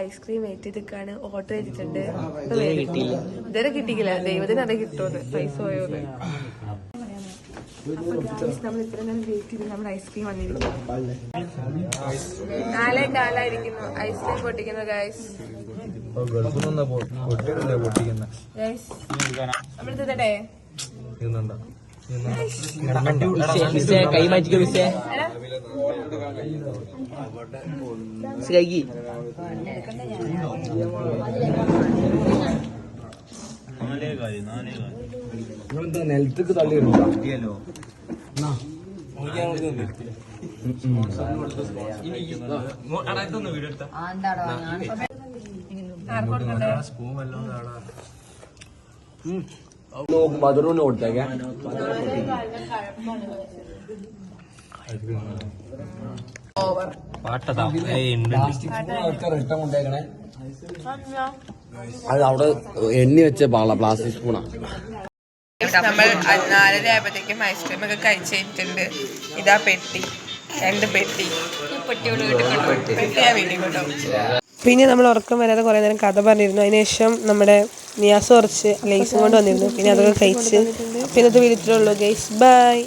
Ice cream wait ചെയ്തിട്ടാണ് order ചെയ്തിട്ടുണ്ട്. ഇതുവരെ കിട്ടിയില്ല. ദൈവത്തിന് അറിയാൻ കിട്ടുമോ പൈസ പോയോന്ന്. നമ്മൾ ഇത്ര നേരം വെയിറ്റ് ചെയ്ത് നമ്മുടെ ഐസ്ക്രീം വന്നിരിക്കുന്നു. 4:04 ഐസ്ക്രീം പൊട്ടിക്കുന്നു ഗൈസ്. നമ്മളെടുത്തേ കൈ മാറ്റിക്കോ വിസേ നിലത്തേക്ക് തള്ളിയിരുന്നോ? മധുരൂന് കൊടുത്തേക്കെ റിട്ടം കൊണ്ടേക്കണേ. അത് അവിടെ എണ്ണി വെച്ച പ്ലാസ്റ്റിക് സ്പൂണാ. നമ്മൾ 4:30 ആയപ്പോഴത്തേക്കും ഐസ്ക്രീം ഒക്കെ കഴിച്ചിട്ടുണ്ട്. ഇതാ പെട്ടി, 2 പെട്ടി. പിന്നെ നമ്മൾ ഉറക്കം വരാതെ കുറേ നേരം കഥ പറഞ്ഞിരുന്നു. അതിനുശേഷം നമ്മുടെ നിയാസ് കുറച്ച് ലേസും കൊണ്ട് വന്നിരുന്നു. പിന്നെ അതൊക്കെ കഴിച്ച് പിന്നെ ഇത് വീട്ടിലുള്ളൂ ഗൈസ്. ബൈ.